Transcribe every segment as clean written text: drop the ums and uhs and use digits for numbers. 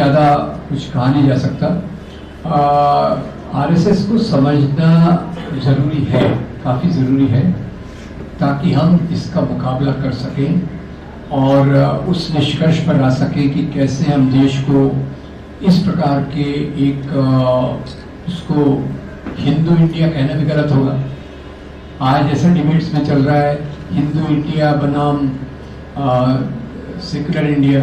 ज़्यादा कुछ कहा नहीं जा सकता। आरएसएस को समझना ज़रूरी है, काफ़ी ज़रूरी है, ताकि हम इसका मुकाबला कर सकें और उस निष्कर्ष पर आ सकें कि कैसे हम देश को इस प्रकार के एक उसको हिंदू इंडिया कहना भी गलत होगा। आज ऐसे डिबेट्स में चल रहा है हिंदू इंडिया बनाम सेक्युलर इंडिया,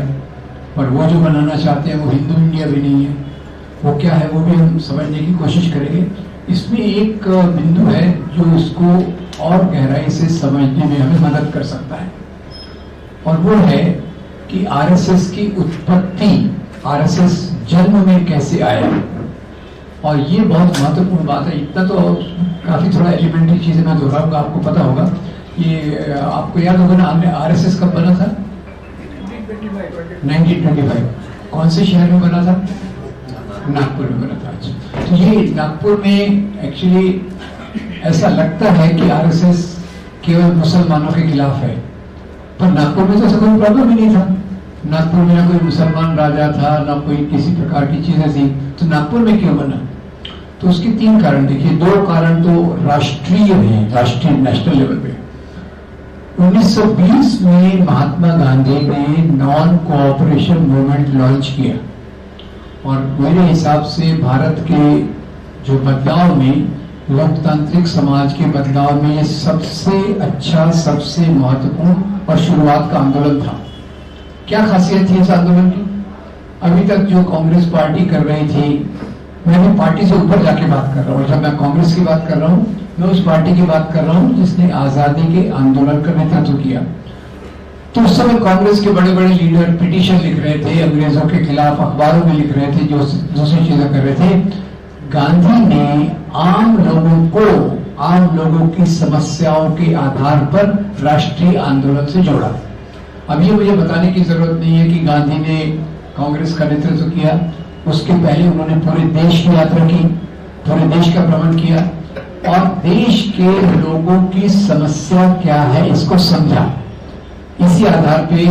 पर वो जो बनाना चाहते हैं वो हिंदू इंडिया भी नहीं है। वो क्या है वो भी हम समझने की कोशिश करेंगे। इसमें एक बिंदु है जो इसको और गहराई से समझने में हमें मदद कर सकता है, और वो है कि आरएसएस की उत्पत्ति, आरएसएस जन्म में कैसे आया। और ये बहुत महत्वपूर्ण बात है। इतना तो काफी थोड़ा एलिमेंट्री चीजें मैं दोहराऊंगा, आपको पता होगा। ये आपको याद होगा ना, आरएसएस कब बना था? 1925। कौन से शहर में बना था? नागपुर में बना था। तो ये नागपुर में एक्चुअली ऐसा लगता है कि आरएसएस केवल मुसलमानों के खिलाफ है, पर नागपुर में तो ऐसा कोई प्रॉब्लम ही नहीं था। नागपुर में ना कोई मुसलमान राजा था, ना कोई किसी प्रकार की चीजें थी, तो नागपुर में क्यों बना? तो उसके 3 कारण देखिए। 2 कारण तो राष्ट्रीय हैं, राष्ट्रीय नेशनल लेवल पे। 1920 में महात्मा गांधी ने नॉन कोऑपरेशन मूवमेंट लॉन्च किया, और मेरे हिसाब से भारत के जो बदलाव में, लोकतांत्रिक समाज के बदलाव में, ये सबसे अच्छा, सबसे महत्वपूर्ण और शुरुआत का आंदोलन था। क्या खासियत थी इस आंदोलन की? अभी तक जो कांग्रेस पार्टी कर रही थी, मैं भी पार्टी से ऊपर जाके बात कर रहा हूँ। जब मैं कांग्रेस की बात कर रहा हूँ, मैं उस पार्टी की बात कर रहा हूँ जिसने आजादी के आंदोलन का नेतृत्व किया। तो उस समय कांग्रेस के बड़े बड़े लीडर पिटीशन लिख रहे थे अंग्रेजों के खिलाफ, अखबारों में लिख रहे थे, जो दूसरी चीजें कर रहे थे। गांधी ने आम लोगों की समस्याओं के आधार पर राष्ट्रीय आंदोलन से जोड़ा। अब ये मुझे बताने की जरूरत नहीं है कि गांधी ने कांग्रेस का नेतृत्व किया। उसके पहले उन्होंने पूरे देश की यात्रा की, पूरे देश का भ्रमण किया, और देश के लोगों की समस्या क्या है इसको समझा। इसी आधार पे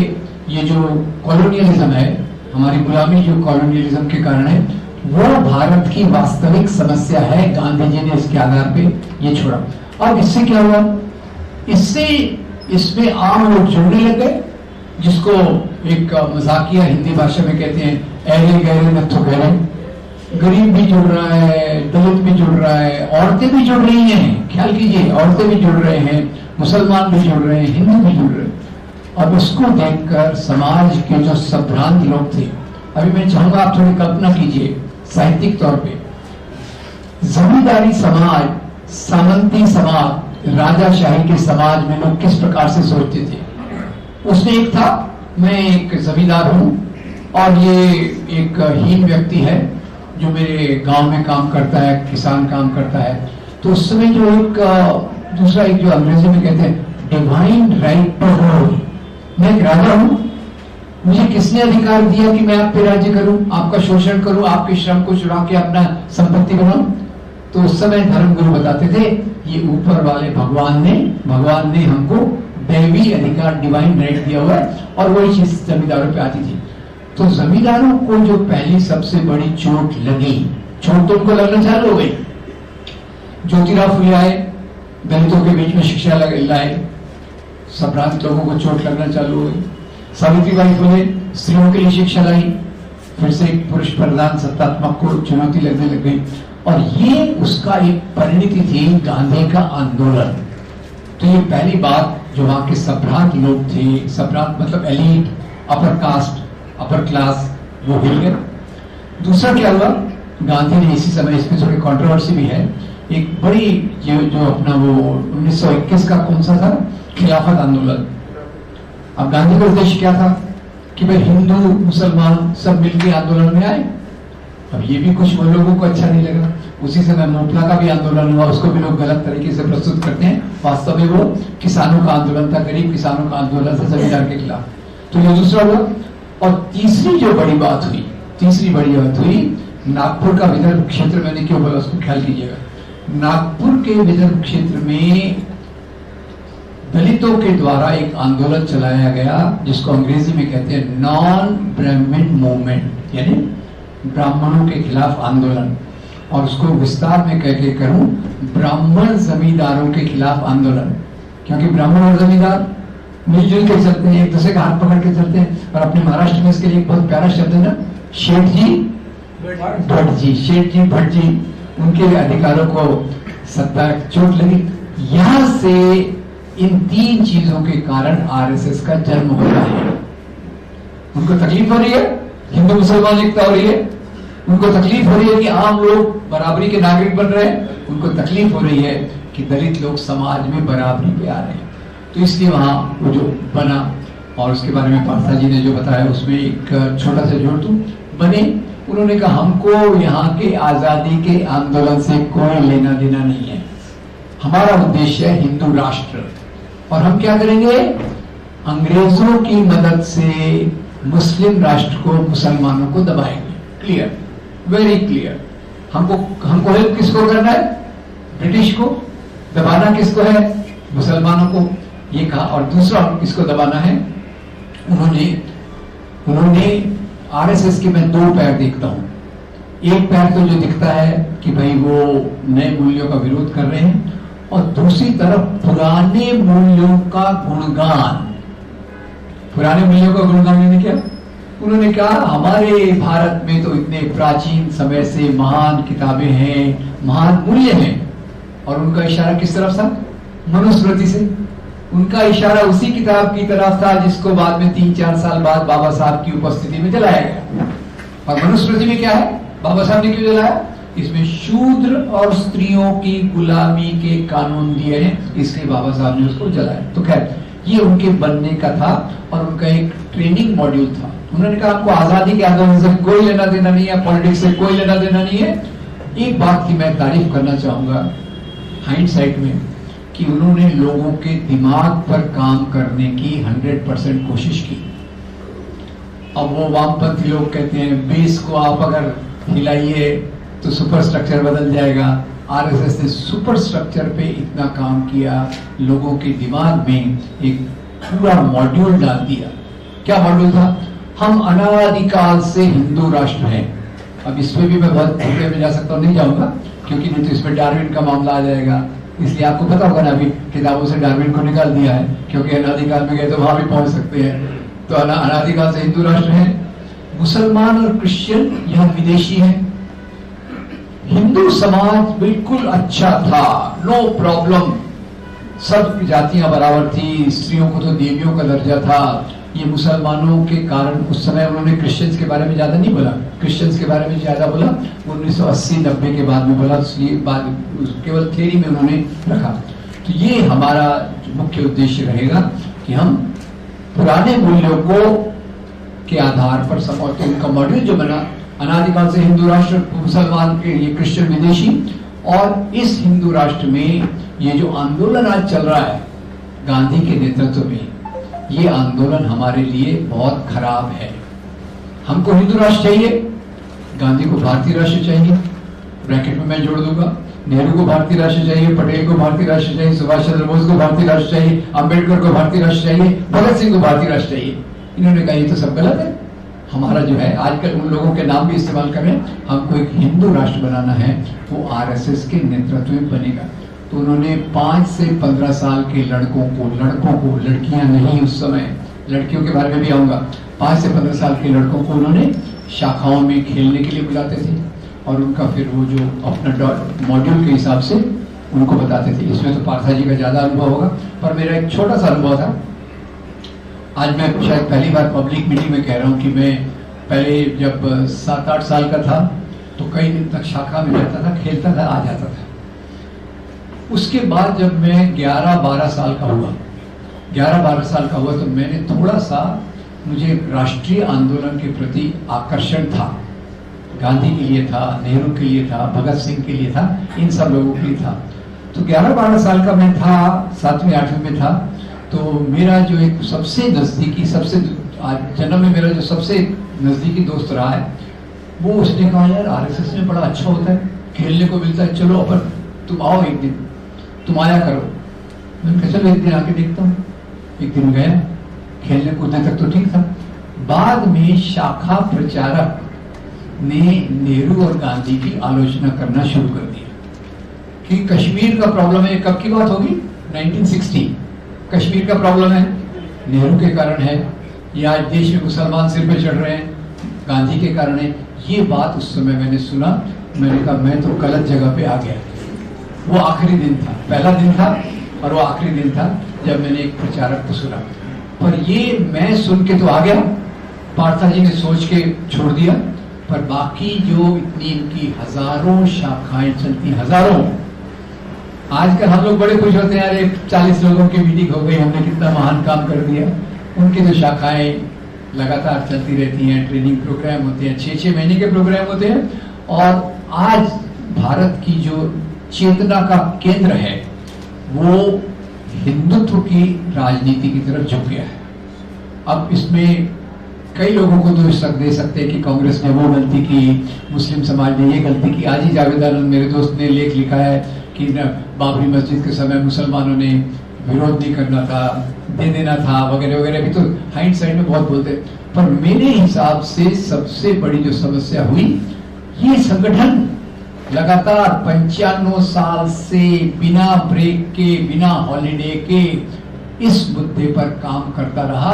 ये जो कॉलोनियलिज्म है, हमारी गुलामी जो कॉलोनियलिज्म के कारण है, वो भारत की वास्तविक समस्या है। गांधी जी ने इसके आधार पे ये छोड़ा। और इससे क्या हुआ? इससे इसमें आम लोग जुड़ने लग गए, जिसको एक मजाकिया हिंदी भाषा में कहते हैं ऐरे गहरे नथो गहरे। गरीब भी जुड़ रहा है, दलित भी जुड़ रहा है, औरतें भी जुड़ रही हैं। ख्याल कीजिए, औरतें भी जुड़ रहे हैं, मुसलमान भी जुड़ रहे हैं, हिंदू भी जुड़ रहे हैं। और उसको देखकर समाज के जो संभ्रांत लोग थे, अभी मैं चाहूंगा आप थोड़ी कल्पना कीजिए साहित्यिक तौर पे, जमींदारी समाज, सामंती समाज, राजाशाही के समाज में लोग किस प्रकार से सोचते थे। उसमें एक था, मैं एक जमींदार हूं और ये एक हीन व्यक्ति है जो मेरे गांव में काम करता है, किसान काम करता है। तो उस समय जो एक दूसरा, एक जो अंग्रेजी में कहते हैं डिवाइन राइट टू रूल, मैं एक राजा हूं, मुझे किसने अधिकार दिया कि मैं आप पे राज्य करूं, आपका शोषण करूं, आपके श्रम को चुरा के अपना संपत्ति बनाऊं। तो उस समय धर्मगुरु बताते थे ये ऊपर वाले भगवान ने हमको दैवी अधिकार, डिवाइन राइट दिया हुआ है, और वही चीज जमींदारों पे आती थी। तो जमींदारों को जो पहली सबसे बड़ी चोट लगी, चोट तो उनको लगना चालू हो गई। ज्योतिराव फुले आए, दलितों के बीच में शिक्षा लाए, संभ्रांत लोगों को चोट लगना चालू हो गई। सावित्रीबाई फुले स्त्रियों के लिए शिक्षा लाई, फिर से एक पुरुष प्रधान सत्तात्मक को चुनौती लगने लग गई, और ये उसका एक परिणति थी गांधी का आंदोलन। तो ये पहली बात, जो वहां के संभ्रांत लोग थे, संभ्रांत मतलब elite, upper caste, upper class, वो हिल गए। दूसरा क्या हुआ, गांधी ने इसी समय, इसमें थोड़ी कंट्रोवर्सी भी है, एक बड़ी जो अपना वो 1921 का कौन सा था, खिलाफत आंदोलन। अब गांधी का उद्देश्य क्या था कि भाई हिंदू मुसलमान सब मिलकर आंदोलन में आए। अब ये भी कुछ लोगों को अच्छा नहीं लगा। उसी समय मोपला का भी आंदोलन हुआ, उसको भी लोग गलत तरीके से प्रस्तुत करते हैं। वास्तव में वो किसानों का आंदोलन था, गरीब किसानों का आंदोलन था, जमींदार के खिलाफ। तो ये दूसरा हुआ। और तीसरी बड़ी बात हुई नागपुर का विदर्भ क्षेत्र। मैंने क्यों बोला उसको ख्याल कीजिएगा। नागपुर के विदर्भ क्षेत्र में दलितों के द्वारा एक आंदोलन चलाया गया, जिसको अंग्रेजी में कहते हैं नॉन ब्राह्मण मूवमेंट, यानी ब्राह्मणों के खिलाफ आंदोलन, और उसको विस्तार में कह के करूं ब्राह्मण जमींदारों के खिलाफ आंदोलन, क्योंकि ब्राह्मण और जमींदार मिलजुल के चलते हैं, एक दूसरे का हाथ पकड़ के चलते हैं। और अपने महाराष्ट्र में इसके लिए एक बहुत प्यारा शब्द है ना, शेठ जी भट्ट जी, शेठ जी भट्ट जी, उनके अधिकारों को सत्ता चोट लगी। यहां से इन तीन चीजों के कारण आरएसएस का जन्म होता है। उनको तकलीफ हो रही है, हिंदू मुसलमान एकता हो रही है, उनको तकलीफ हो रही है कि आम लोग बराबरी के नागरिक बन रहे हैं, उनको तकलीफ हो रही है कि दलित लोग समाज में बराबरी पे आ रहे हैं। तो इसलिए वहां वो जो बना, और उसके बारे में पार्था जी ने जो बताया उसमें एक छोटा सा जोड़ दूं, बने। उन्होंने कहा हमको यहाँ के आजादी के आंदोलन से कोई लेना देना नहीं है, हमारा उद्देश्य है हिंदू राष्ट्र, और हम क्या करेंगे, अंग्रेजों की मदद से मुस्लिम राष्ट्र को, मुसलमानों को दबाएंगे। Clear, very clear. हमको हेल्प किसको करना है, ब्रिटिश को। दबाना किसको है, मुसलमानों को, ये कहा। और दूसरा किसको दबाना है, उन्होंने आरएसएस के मैं दो पैर देखता हूं। एक पैर तो जो दिखता है कि भाई वो नए मूल्यों का विरोध कर रहे हैं, और दूसरी तरफ पुराने मूल्यों का गुणगान। पुराने मूल्यों का गुणगान क्या, उन्होंने कहा हमारे भारत में तो इतने प्राचीन समय से महान किताबें हैं, महान मूल्य हैं। और उनका इशारा किस तरफ था, मनुस्मृति से। उनका इशारा उसी किताब की तरफ था जिसको बाद में 3-4 साल बाद बाबा साहब की उपस्थिति में जलाया गया। और मनुस्मृति में क्या है, बाबा साहब ने क्यों जलाया, इसमें शूद्र और स्त्रियों की गुलामी के कानून दिए हैं, इसलिए बाबा साहब ने उसको जलाया। तो खैर ये उनके बनने का था, और उनका एक ट्रेनिंग मॉड्यूल था। उन्होंने कहा आपको आजादी के आंदोलन से कोई लेना देना नहीं है, पॉलिटिक्स से कोई लेना देना नहीं है। एक बात की मैं तारीफ करना चाहूंगा हाइंडसाइट में, कि उन्होंने लोगों के दिमाग पर काम करने की 100% कोशिश की। अब वो वामपंथी लोग कहते हैं बेस को आप अगर हिलाइए तो सुपर स्ट्रक्चर बदल जाएगा। आरएसएस ने सुपर स्ट्रक्चर पे इतना काम किया, लोगों के दिमाग में एक पूरा मॉड्यूल डाल दिया। क्या मॉड्यूल था, हम अनादिकाल से हिंदू राष्ट्र हैं। अब इसमें भी मैं बहुत डिटेल में जा सकता हूँ, नहीं जाऊंगा क्योंकि नहीं तो इसमें डार्विन का मामला आ जाएगा। इसलिए आपको पता होगा ना, अभी किताबों से डार्विन को निकाल दिया है, क्योंकि अनादिकाल में गए तो वहां भी पहुंच सकते हैं। तो अनादिकाल से हिंदू राष्ट्र है। मुसलमान और क्रिश्चियन यहाँ विदेशी हैं। हिंदू समाज बिल्कुल अच्छा था, नो प्रॉब्लम, सब जातियां बराबर थी, स्त्रियों को तो देवियों का दर्जा था। ये मुसलमानों के कारण उस समय उन्होंने क्रिश्चियंस के बारे में ज्यादा नहीं बोला, क्रिश्चियंस के बारे में ज्यादा बोला 1980-90 के बाद में बोला, इसलिए बाद केवल थ्योरी में उन्होंने रखा। तो ये हमारा मुख्य उद्देश्य रहेगा कि हम पुराने मूल्यों को के आधार पर समझते। उनका मॉड्यूल जो बना, अनादिकाल से हिंदू राष्ट्र, मुसलमान के लिए क्रिश्चियन विदेशी, और इस हिंदू राष्ट्र में ये जो आंदोलन आज चल रहा है गांधी के नेतृत्व में, ये आंदोलन हमारे लिए बहुत खराब है। हमको हिंदू राष्ट्र चाहिए, गांधी को भारतीय राष्ट्र चाहिए, ब्रैकेट में मैं जोड़ दूंगा, नेहरू को भारतीय राष्ट्र चाहिए, पटेल को भारतीय राष्ट्र चाहिए, सुभाष चंद्र बोस को भारतीय राष्ट्र चाहिए, अंबेडकर को भारतीय राष्ट्र चाहिए, भगत सिंह को भारतीय राष्ट्र चाहिए। इन्होंने कहा ये तो सब गलत है। हमारा जो है आजकल उन लोगों के नाम भी इस्तेमाल कर रहे हैं, हमको एक हिंदू राष्ट्र बनाना है, वो आरएसएस के नेतृत्व में बनेगा। तो उन्होंने 5 से 15 साल के लड़कों को, लड़कियां नहीं उस समय, लड़कियों के बारे में भी आऊंगा, 5 से 15 साल के लड़कों को उन्होंने शाखाओं में खेलने के लिए बुलाते थे, और उनका फिर वो जो अपना मॉड्यूल के हिसाब से उनको बताते थे। इसमें तो पार्था जी का ज्यादा अनुभव होगा, पर मेरा एक छोटा सा अनुभव था। आज मैं शायद पहली बार पब्लिक मीटिंग में कह रहा हूँ कि मैं पहले जब 7-8 साल का था तो कई दिन तक शाखा में रहता था, खेलता था, आ जाता था। उसके बाद जब मैं 11-12 साल का हुआ, 11-12 साल का हुआ तो मैंने थोड़ा सा, मुझे राष्ट्रीय आंदोलन के प्रति आकर्षण था। गांधी के लिए था, नेहरू के लिए था, भगत सिंह के लिए था, इन सब लोगों के लिए था। तो 11-12 साल का मैं था, 7वीं-8वीं में था। तो मेरा जो एक सबसे नजदीकी, जन्म में मेरा जो सबसे नजदीकी दोस्त रहा है, वो उसने कहा यार आरएसएस में बड़ा अच्छा होता है, खेलने को मिलता है, चलो अपन तुम आओ एक दिन, तुम आया करो। मैंने कहा चलो एक दिन आके देखता हूँ। एक दिन गया, खेलने कूदने तक तो ठीक था। बाद में शाखा प्रचारक ने नेहरू और गांधी की आलोचना करना शुरू कर दिया कि कश्मीर का प्रॉब्लम है। कब की बात होगी? 1960। कश्मीर का प्रॉब्लम है, नेहरू के कारण है। ये आज देश में मुसलमान सिर पे चढ़ रहे हैं, गांधी के कारण है। ये बात उस समय मैंने सुना, मैंने कहा मैं तो गलत जगह पे आ गया। वो आखिरी दिन था, पहला दिन था और वो आखिरी दिन था जब मैंने एक प्रचारक को सुना। पर ये मैं सुन के तो आ गया, पार्था जी ने सोच के छोड़ दिया। पर बाकी जो इतनी इनकी हजारों शाखाएं चलती, हजारों। आजकल हम लोग बड़े खुश होते हैं, अरे 40 लोगों की मीटिंग हो गई, हमने कितना महान काम कर दिया। उनकी तो शाखाएं लगातार चलती रहती हैं, ट्रेनिंग प्रोग्राम होते हैं, 6-6 महीने के प्रोग्राम होते हैं। और आज भारत की जो चेतना का केंद्र है वो हिंदुत्व की राजनीति की तरफ झुक गया है। अब इसमें कई लोगों को दोष दे सकते हैं कि कांग्रेस ने वो गलती की, मुस्लिम समाज ने ये गलती की। आज ही जावेद आनंद मेरे दोस्त ने लेख लिखा है कि बाबरी मस्जिद के समय मुसलमानों ने विरोध नहीं करना था, दे देना था, वगैरह वगैरह। अभी तो हाइंड साइड में बहुत बोलते हैं, पर मेरे हिसाब से सबसे बड़ी जो समस्या हुई, ये संगठन लगातार 95 साल से बिना ब्रेक के, बिना हॉलिडे के इस मुद्दे पर काम करता रहा।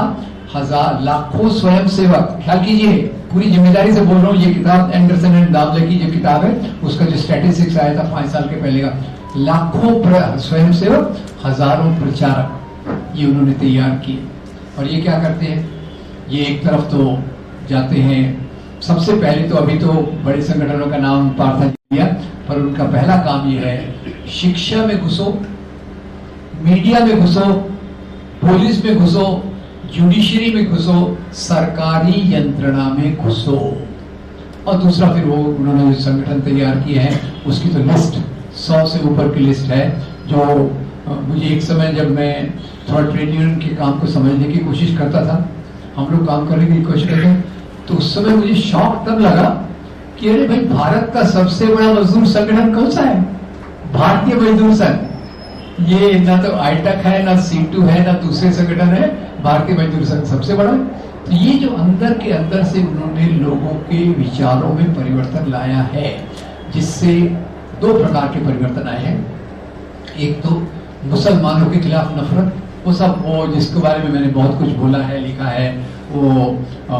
हजार लाखों स्वयंसेवक, ख्याल कीजिए, पूरी जिम्मेदारी से बोल रहा हूँ। ये किताब एंडरसन एंड दावले की जो किताब है, उसका जो स्टैटिस्टिक्स आया था 5 साल के पहले का, लाखों स्वयंसेवक, हजारों प्रचारक, ये उन्होंने तैयार किए। और ये क्या करते हैं, ये एक तरफ तो जाते हैं, सबसे पहले तो अभी तो बड़े संगठनों का नाम पार्था दिया, पर उनका पहला काम ये है, शिक्षा में घुसो, मीडिया में घुसो, पुलिस में घुसो, जुडिशरी में घुसो, सरकारी यंत्रणा में घुसो। और दूसरा फिर वो उन्होंने जो संगठन तैयार किए हैं उसकी तो लिस्ट 100 से ऊपर की लिस्ट है। जो मुझे एक समय जब मैं थोड़ा ट्रेड यूनियन के काम को समझने की कोशिश करता था, हम लोग काम करने की कोशिश करते हैं, तो उस समय मुझे शौक तब लगा कि अरे भाई, भारत का सबसे बड़ा मजदूर संगठन कौन सा है? भारतीय मजदूर संघ। ये ना तो आईटक है, ना C2 है, ना दूसरे संगठन है, भारतीय मजदूर संघ सबसे बड़ा है। तो ये जो अंदर के अंदर से उन्होंने लोगों के विचारों में परिवर्तन लाया है, जिससे 2 प्रकार के परिवर्तन आए हैं। एक तो मुसलमानों के खिलाफ नफरत, वो सब, वो जिसके बारे में मैंने बहुत कुछ बोला है, लिखा है, वो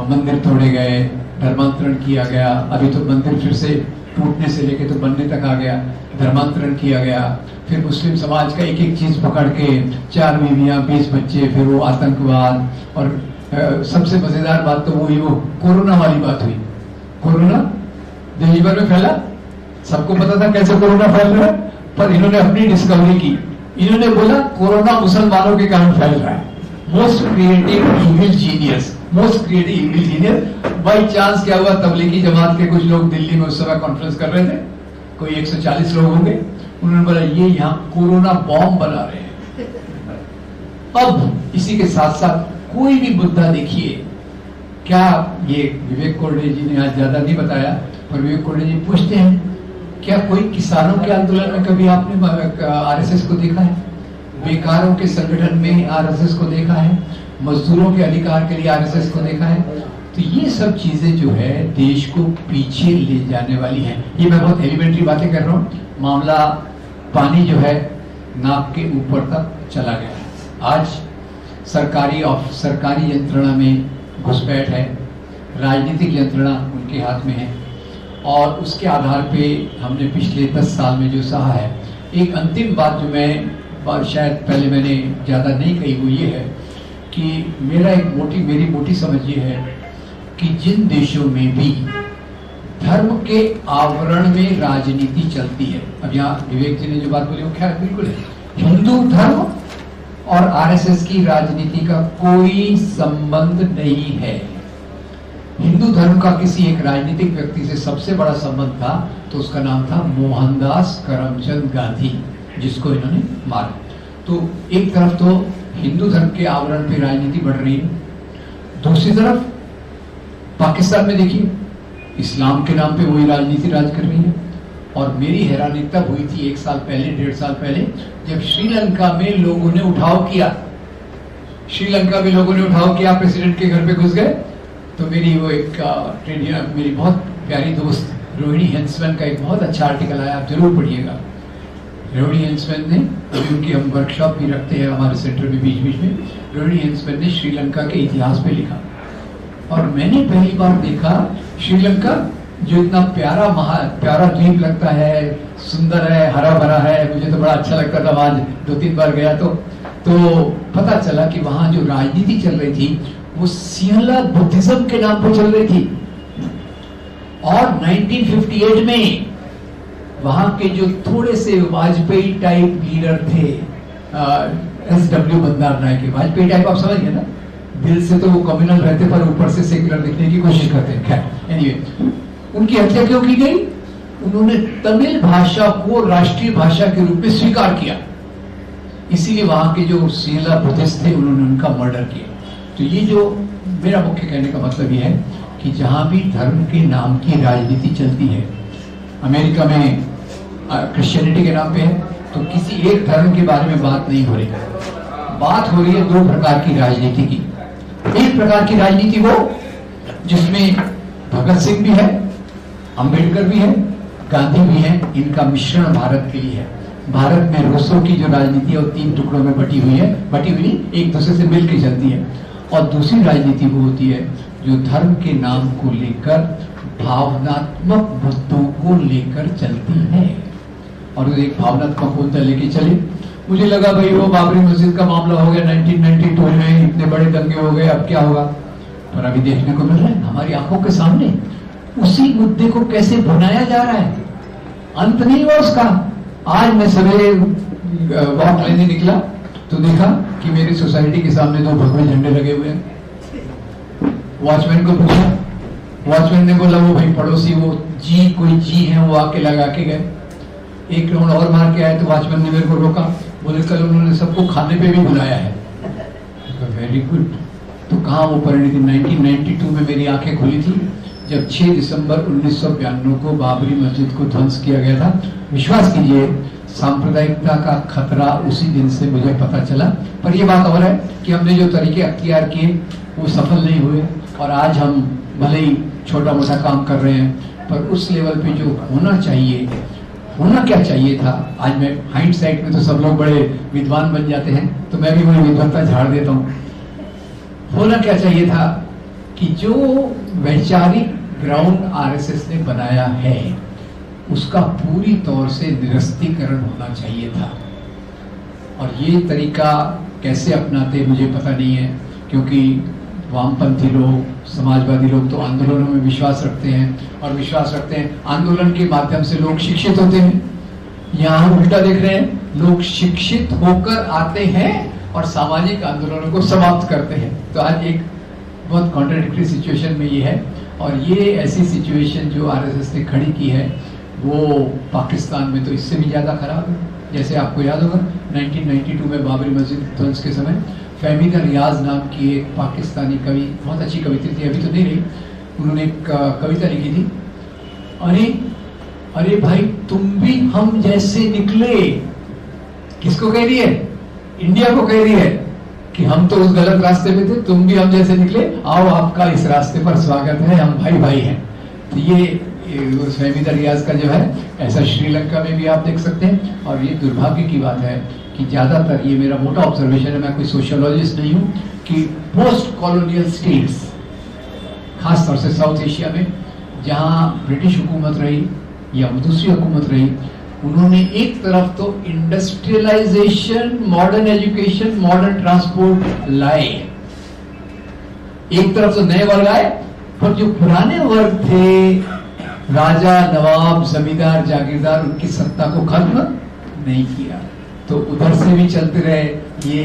मंदिर तोड़े गए, धर्मांतरण किया गया। अभी तो मंदिर फिर से टूटने से लेके तो बनने तक आ गया, धर्मांतरण किया गया। फिर मुस्लिम समाज का एक एक चीज पकड़ के, 4 बीवियां, 20 बच्चे, फिर वो आतंकवाद। और सबसे मजेदार बात तो वो कोरोना वाली बात हुई। कोरोना देश भर में फैला, सबको पता था कैसे कोरोना फैल रहा है, पर इन्होंने अपनी डिस्कवरी की। इन्होंने बोला कोरोना मुसलमानों के कारण फैल रहा है। Most creative evil genius, most creative evil genius. By chance क्या हुआ, तबलीगी जमात के कुछ लोग दिल्ली में उस समय कॉन्फ्रेंस कर रहे थे, कोई 140 लोग होंगे। उन्होंने बोला ये यहाँ कोरोना बॉम्ब बना रहे हैं। अब इसी के साथ साथ कोई भी मुद्दा देखिए, क्या ये विवेक कोरडे जी ने आज ज्यादा नहीं बताया, पर विवेक कोरडे जी पूछते हैं, क्या कोई किसानों के आंदोलन में कभी आपने आरएसएस को देखा है? बेकारों के संगठन में आरएसएस को देखा है? मजदूरों के अधिकार के लिए आरएसएस को देखा है? तो ये सब चीजें जो है देश को पीछे ले जाने वाली हैं। ये मैं बहुत एलिमेंट्री बातें कर रहा हूँ। मामला पानी जो है नाक के ऊपर तक चला गया है। आज सरकारी यंत्रणा में घुसपैठ है, राजनीतिक यंत्रणा उनके हाथ में है, और उसके आधार पे हमने पिछले 10 साल में जो सहा है। एक अंतिम बात जो मैं शायद पहले मैंने ज़्यादा नहीं कही, वो ये है कि मेरी मोटी समझ ये है कि जिन देशों में भी धर्म के आवरण में राजनीति चलती है, अब यहाँ विवेक जी ने जो बात बोली वो क्या बिल्कुल है, हिंदू धर्म और आरएसएस की राजनीति का कोई संबंध नहीं है। हिंदू धर्म का किसी एक राजनीतिक व्यक्ति से सबसे बड़ा संबंध था, तो उसका नाम था मोहनदास करमचंद गांधी, जिसको इन्होंने मारा। तो एक तरफ तो हिंदू धर्म के आवरण पे राजनीति बढ़ रही है, दूसरी तरफ पाकिस्तान में देखिए इस्लाम के नाम पे वही राजनीति राज कर रही है। और मेरी हैरानी तब हुई थी 1 साल पहले, 1.5 साल पहले, जब श्रीलंका में लोगों ने उठाव किया। श्रीलंका में लोगों ने उठाव किया, प्रेसिडेंट के घर पे घुस गए तो मेरी वो एक मेरी बहुत प्यारी दोस्त रोहिणी हेंसमैन का एक बहुत अच्छा आर्टिकल आया, आप जरूर पढ़िएगा। रोहिणी हेंसमैन ने, अभी उनकी हम वर्कशॉप भी रखते हैं हमारे सेंटर में बीच बीच में, रोहिणी हेंसमैन ने श्रीलंका के इतिहास पे लिखा। और मैंने पहली बार देखा श्रीलंका जो इतना प्यारा द्वीप लगता है, सुंदर है, हरा भरा है, मुझे तो बड़ा अच्छा लगता था। वहां 2-3 बार गया तो पता चला कि वहां जो राजनीति चल रही थी वो सिंहला बुद्धिज्म के नाम पर चल रही थी। और 1958 में वहां के जो थोड़े से वाजपेयी टाइप लीडर थे, SW बंदारनायक के, वाजपेयी टाइप आप समझ गए ना, दिल से तो वो कम्युनल रहते पर ऊपर से सेक्युलर दिखने की कोशिश करते हैं। खैर एनीवे, उनकी हत्या क्यों की गई? उन्होंने तमिल भाषा को राष्ट्रीय भाषा के रूप में स्वीकार किया, इसीलिए वहां के जो सिंहला बुद्धिस्ट थे उन्होंने उनका मर्डर किया। तो ये जो मेरा मुख्य कहने का मतलब ये है कि जहां भी धर्म के नाम की राजनीति चलती है, अमेरिका में क्रिश्चियनिटी के नाम पे है, तो किसी एक धर्म के बारे में बात नहीं हो रही, बात हो रही है 2 प्रकार की राजनीति की। एक प्रकार की राजनीति वो जिसमें भगत सिंह भी है, अंबेडकर भी है, गांधी भी है, इनका मिश्रण भारत के लिए है। भारत में रूसों की जो राजनीति है वो 3 टुकड़ों में बटी हुई एक दूसरे से मिलकर चलती है। और दूसरी राजनीति वो होती है जो धर्म के नाम को लेकर भावनात्मक मुद्दों को लेकर चलती है। और एक भावनात्मक मुद्दा लेके चले, मुझे लगा भाई वो बाबरी मस्जिद का मामला हो गया 1992 में, इतने बड़े दंगे हो गए, अब क्या होगा? पर अभी देखने को मिल रहा है हमारी आंखों के सामने उसी मुद्दे को कैसे बनाया जा रहा है, अंत नहीं हुआ उसका। आज मैं सवेरे वॉक लेने निकला तो देखा कि मेरी सोसाइटी के सामने 2 भगवे झंडे लगे हुए हैं। वॉचमैन को पूछा, वॉचमैन ने बोला वो भाई पड़ोसी वो कोई जी है वो आके लगा के गए। 1 राउंड और मार के आए तो वॉचमैन ने मेरे को रोका, बोले कल उन्होंने सबको खाने पे भी बुलाया है। Very good. तो कहाँ वो परिणति? 1992 में मेरी आंखें खुली थी जब 6 दिसंबर 1992 को बाबरी मस्जिद को ध्वंस किया गया था। विश्वास कीजिए सांप्रदायिकता का खतरा उसी दिन से मुझे पता चला। पर यह बात और है कि हमने जो तरीके अख्तियार किए वो सफल नहीं हुए, और आज हम भले ही छोटा मोटा काम कर रहे हैं, पर उस लेवल पे जो होना चाहिए, होना क्या चाहिए था, आज मैं हाइंडसाइट में तो सब लोग बड़े विद्वान बन जाते हैं, तो मैं भी वही विद्वत्ता झाड़ देता हूँ। होना क्या चाहिए था कि जो वैचारिक ग्राउंड आरएसएस ने बनाया है उसका पूरी तौर से निरस्तीकरण होना चाहिए था। और ये तरीका कैसे अपनाते मुझे पता नहीं है, क्योंकि वामपंथी लोग, समाजवादी लोग तो आंदोलनों में विश्वास रखते हैं, और विश्वास रखते हैं आंदोलन के माध्यम से लोग शिक्षित होते हैं। यहाँ हम उल्टा देख रहे हैं, लोग शिक्षित होकर आते हैं और सामाजिक आंदोलनों को समाप्त करते हैं। तो आज एक बहुत कॉन्ट्राडिक्टरी सिचुएशन में ये है, और ये ऐसी सिचुएशन जो आरएसएस ने खड़ी की है वो पाकिस्तान में तो इससे भी ज़्यादा खराब है। जैसे आपको याद होगा 1992 में बाबरी मस्जिद ध्वंस के समय फहमीदा रियाज नाम की एक पाकिस्तानी कवि, बहुत अच्छी कविता थी, अभी तो नहीं रही, उन्होंने एक कविता लिखी थी, अरे भाई तुम भी हम जैसे निकले। किसको कह रही है? इंडिया को कह रही है कि हम तो उस गलत रास्ते पे थे, तुम भी हम जैसे निकले, आओ आपका इस रास्ते पर स्वागत है, हम भाई भाई हैं। तो ये फहमीदा रियाज का जो है ऐसा श्रीलंका में भी आप देख सकते हैं। और ये दुर्भाग्य की बात है कि ज़्यादातर, ये मेरा मोटा ऑब्जर्वेशन है, मैं कोई सोशियोलॉजिस्ट नहीं हूँ, कि पोस्ट कॉलोनियल स्टेट्स, खासतौर से साउथ एशिया में जहाँ ब्रिटिश हुकूमत रही या दूसरी हुकूमत रही, उन्होंने एक तरफ तो industrialisation, modern education, modern transport लाए, एक तरफ तो नए वर्ग आए, पर जो पुराने वर्ग थे, राजा, नवाब, जमींदार, जागीरदार, उनकी सत्ता को खत्म नहीं किया। तो उधर से भी चलते रहे ये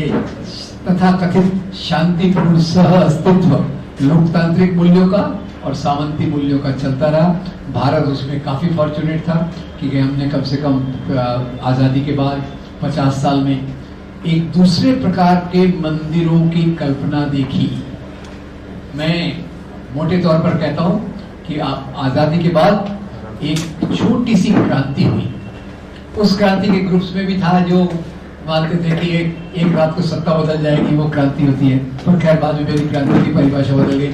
तथाकथित शांतिपूर्ण सह अस्तित्व लोकतांत्रिक मूल्यों का और सामंती मूल्यों का चलता रहा। भारत उसमें काफी फॉर्चुनेट था कि हमने कम से कम आजादी के बाद 50 साल में एक दूसरे प्रकार के मंदिरों की कल्पना देखी। मैं मोटे तौर पर कहता हूं कि आजादी के बाद एक छोटी सी क्रांति हुई। उस क्रांति के ग्रुप्स में भी था जो मानते थे कि एक रात को सत्ता बदल जाएगी, वो क्रांति होती है। पर खैर बाद में मेरी क्रांति की परिभाषा बदल गई।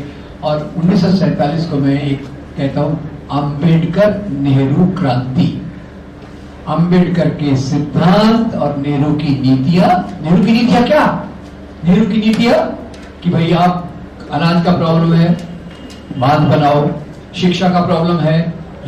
और 1947 को मैं एक कहता हूं अंबेडकर नेहरू क्रांति, अंबेडकर के सिद्धांत और नेहरू की नीतियां। नेहरू की नीतियां क्या? नेहरू की नीतियां कि भाई आप अनाज का प्रॉब्लम है, बांध बनाओ, शिक्षा का प्रॉब्लम है,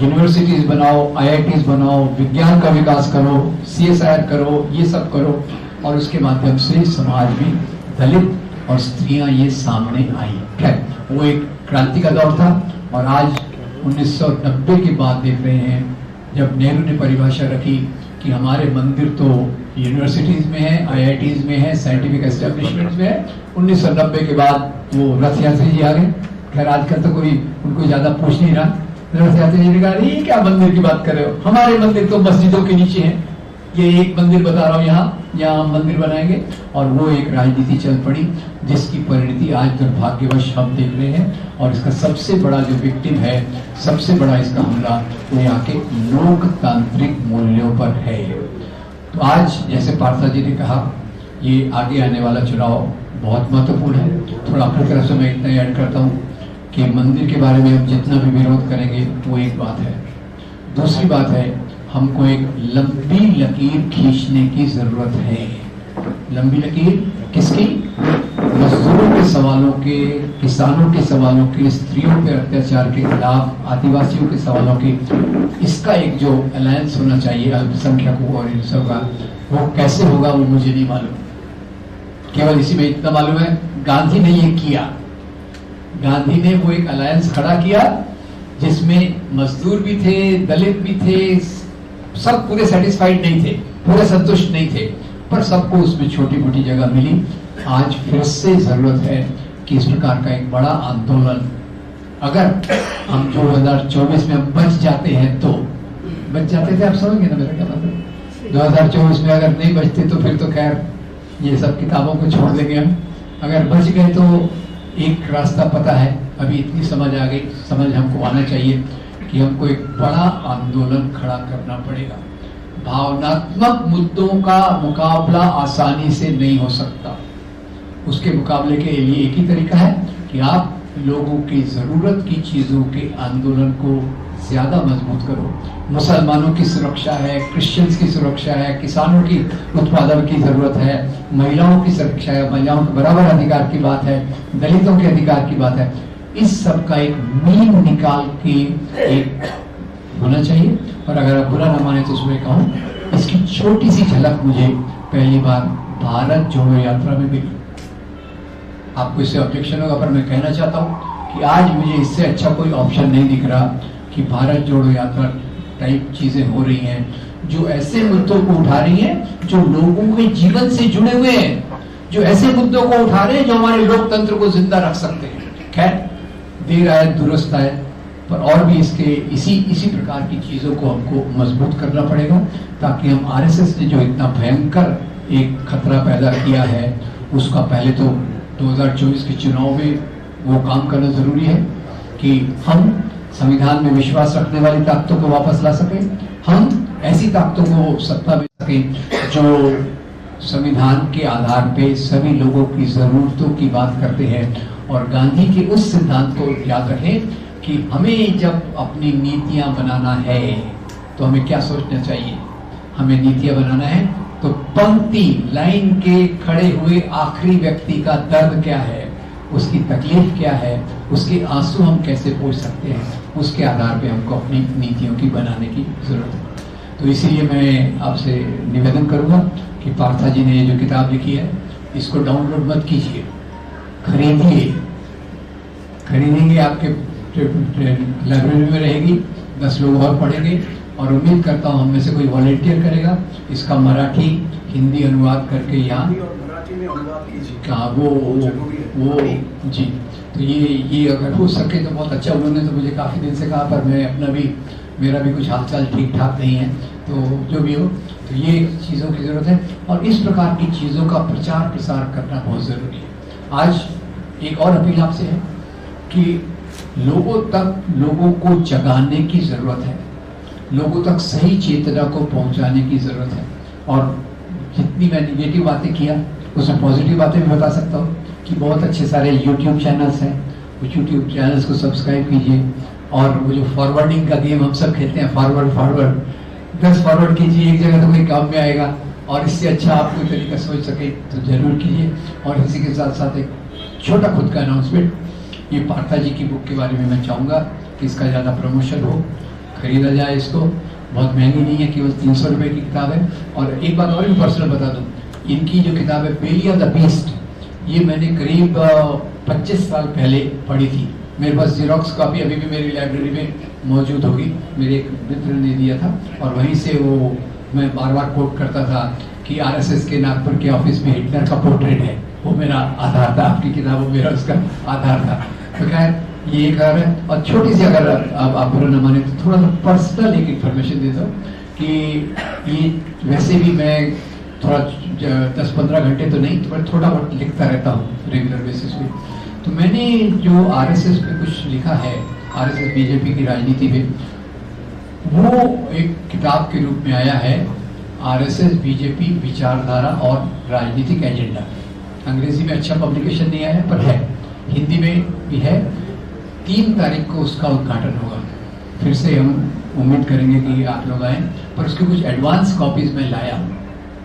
यूनिवर्सिटीज बनाओ, आईआईटीज बनाओ, विज्ञान का विकास करो, सीएसआईआर करो, ये सब करो। और उसके माध्यम से समाज में दलित और स्त्रियां ये सामने आई। खैर वो एक क्रांति का दौर था। और आज 1990 के बाद देख रहे हैं जब नेहरू ने परिभाषा रखी कि हमारे मंदिर तो यूनिवर्सिटीज में है, आईआईटीज में है, साइंटिफिक एस्टेब्लिशमेंट्स में है। 1990 के बाद वो रथ यात्री जी आ गए। खैर आजकल तो कोई उनको ज्यादा पूछ नहीं रहा। रथ यात्री जी ने कहा ये क्या मंदिर की बात कर रहे हो, हमारे मंदिर तो मस्जिदों के नीचे है, ये एक मंदिर बता रहा हूँ यहाँ हम मंदिर बनाएंगे। और वो एक राजनीति चल पड़ी जिसकी परिणति आज दुर्भाग्यवश हम देख रहे हैं। और इसका सबसे बड़ा जो विक्टिम है, सबसे बड़ा इसका हमला वो यहाँ के लोकतांत्रिक मूल्यों पर है। तो आज जैसे पार्था जी ने कहा ये आगे आने वाला चुनाव बहुत महत्वपूर्ण है। थोड़ा अपनी तरफ से मैं इतना ऐड करता हूँ कि मंदिर के बारे में हम जितना भी विरोध करेंगे वो एक बात है। दूसरी बात है हमको एक लंबी लकीर खींचने की जरूरत है। लंबी लकीर किसकी? मजदूरों के सवालों के, किसानों के सवालों के, स्त्रियों के अत्याचार के खिलाफ, आदिवासियों के सवालों के। इसका एक जो अलायंस होना चाहिए अल्पसंख्यकों और इन सब का, वो कैसे होगा वो मुझे नहीं मालूम। केवल इसी में इतना मालूम है गांधी ने ये किया। गांधी ने वो एक अलायंस खड़ा किया जिसमें मजदूर भी थे, दलित भी थे, सब पूरे सेटिस्फाइड नहीं थे, पूरे संतुष्ट नहीं थे, पर सबको उसमें छोटी मोटी जगह मिली। आज फिर से जरूरत है कि इस प्रकार का एक बड़ा आंदोलन, अगर हम 2024 में हम बच जाते हैं तो, बच जाते थे, आप समझेंगे ना मेरा क्या मतलब। 2024 में अगर नहीं बचते तो फिर तो खैर ये सब किताबों को छोड़ देंगे हम। अगर बच गए तो एक रास्ता पता है, अभी इतनी समझ आ गई, समझ हमको आना चाहिए कि हमको एक बड़ा आंदोलन खड़ा करना पड़ेगा। भावनात्मक मुद्दों का मुकाबला आसानी से नहीं हो सकता। उसके मुकाबले के लिए एक ही तरीका है कि आप लोगों की जरूरत की चीजों के आंदोलन को ज्यादा मजबूत करो। मुसलमानों की सुरक्षा है, क्रिश्चियंस की सुरक्षा है, किसानों की उत्पादन की जरूरत है, महिलाओं की सुरक्षा है, महिलाओं के बराबर अधिकार की बात है, दलितों के अधिकार की बात है। इस सब का एक मीन निकाल के एक होना चाहिए। और अगर आप बुरा ना माने तो उसमें कहूँ, इसकी छोटी सी झलक मुझे पहली बार भारत जोड़ो यात्रा में मिली। आपको इससे ऑब्जेक्शन होगा, पर मैं कहना चाहता हूँ कि आज मुझे इससे अच्छा कोई ऑप्शन नहीं दिख रहा कि भारत जोड़ो यात्रा टाइप चीजें हो रही हैं जो ऐसे मुद्दों को उठा रही हैं जो लोगों के जीवन से जुड़े हुए हैं, जो ऐसे मुद्दों को उठा रहे हैं जो हमारे लोकतंत्र को जिंदा रख सकते हैं। खैर देर आए दुरुस्त आए, पर और भी इसके इसी प्रकार की चीजों को हमको मजबूत करना पड़ेगा ताकि हम आरएसएस ने जो इतना भयंकर एक खतरा पैदा किया है उसका पहले तो 2024 के चुनाव में वो काम करना जरूरी है कि हम संविधान में विश्वास रखने वाली ताकतों को वापस ला सकें, हम ऐसी ताकतों को सत्ता में सकें जो संविधान के आधार पे सभी लोगों की जरूरतों की बात करते हैं। और गांधी के उस सिद्धांत को याद रखें कि हमें जब अपनी नीतियां बनाना है तो हमें क्या सोचना चाहिए। हमें नीतियां बनाना है तो पंक्ति लाइन के खड़े हुए आखिरी व्यक्ति का दर्द क्या है, उसकी तकलीफ क्या है, उसके आंसू हम कैसे पोंछ सकते हैं, उसके आधार पे हमको अपनी नीतियों की बनाने की जरूरत है। तो इसीलिए मैं आपसे निवेदन करूंगा कि पार्था जी ने जो किताब लिखी है इसको डाउनलोड मत कीजिए, खरीदिए। खरीदेंगे आपके लाइब्रेरी में रहेगी, 10 लोग और पढ़ेंगे और उम्मीद करता हूँ हम में से कोई वॉलंटियर करेगा इसका मराठी हिंदी अनुवाद करके यहाँ कहा वो जी। तो ये अगर हो सके तो बहुत अच्छा। उन्होंने तो मुझे काफ़ी दिन से कहा, पर मैं अपना भी मेरा भी कुछ हालचाल ठीक ठाक नहीं है, तो जो भी हो तो ये चीज़ों की ज़रूरत है और इस प्रकार की चीज़ों का प्रचार प्रसार करना बहुत ज़रूरी है। आज एक और अपील आपसे है कि लोगों तक लोगों को जगाने की ज़रूरत है, लोगों तक सही चेतना को पहुंचाने की ज़रूरत है। और जितनी मैं निगेटिव बातें किया उसमें पॉजिटिव बातें भी बता सकता हूँ कि बहुत अच्छे सारे YouTube चैनल्स हैं, कुछ यूट्यूब चैनल्स को सब्सक्राइब कीजिए, और वो जो फॉरवर्डिंग का गेम हम सब खेलते हैं, फॉरवर्ड 10 फॉरवर्ड कीजिए, एक जगह तो कोई काम में आएगा, और इससे अच्छा आप कोई तरीका सोच सके तो जरूर कीजिए। और इसी के साथ साथ एक छोटा खुद का अनाउंसमेंट, ये पार्था जी की बुक के बारे में मैं चाहूँगा कि इसका ज़्यादा प्रमोशन हो, खरीदा जाए इसको। बहुत महंगी नहीं है, केवल 300 रुपये की किताब है। और एक बात और भी पर्सनल बता दूँ, इनकी जो किताब है बेली ऑफ द बीस्ट, ये मैंने करीब 25 साल पहले पढ़ी थी। मेरे पास जीरोक्स कॉपी अभी भी मेरी लाइब्रेरी में मौजूद होगी, मेरे एक मित्र ने दिया था, और वहीं से वो मैं बार बार कोट करता था कि आरएसएस के नागपुर के ऑफिस में हिटलर का पोर्ट्रेट है, वो मेरा आधार था, आपकी किताबों मेरा उसका आधार था। तो खैर ये एक है। और छोटी सी अगर आप बुरा न माने तो थोड़ा सा पर्सनल एक इन्फॉर्मेशन देता हूँ कि ये वैसे भी मैं थोड़ा 10-15 घंटे तो नहीं, थोड़ा बहुत लिखता रहता हूँ रेगुलर बेसिस पे। तो मैंने जो आरएसएस पे कुछ लिखा है, आरएसएस बीजेपी की राजनीति पे, वो एक किताब के रूप में आया है, आरएसएस बीजेपी विचारधारा और राजनीतिक एजेंडा। अंग्रेजी में अच्छा पब्लिकेशन नहीं आया है, पर है, हिंदी में भी है। 3 तारीख को उसका उद्घाटन होगा। फिर से हम उम्मीद करेंगे कि आप लोग आए, पर उसके कुछ एडवांस कॉपीज में लाया हूँ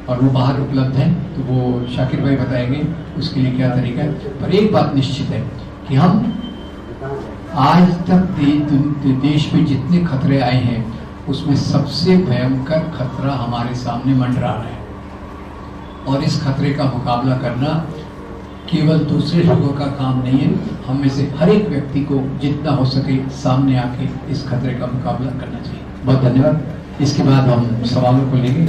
और वो बाहर उपलब्ध है, तो वो शाकिर भाई बताएंगे उसके लिए क्या तरीका है। पर एक बात निश्चित है कि हम आज तक देश में जितने खतरे आए हैं उसमें सबसे भयंकर खतरा हमारे सामने मंडरा रहा है, और इस खतरे का मुकाबला करना केवल दूसरे लोगों का काम नहीं है, हम में से हर एक व्यक्ति को जितना हो सके सामने आके इस खतरे का मुकाबला करना चाहिए। बहुत धन्यवाद। इसके बाद हम सवालों को लेंगे।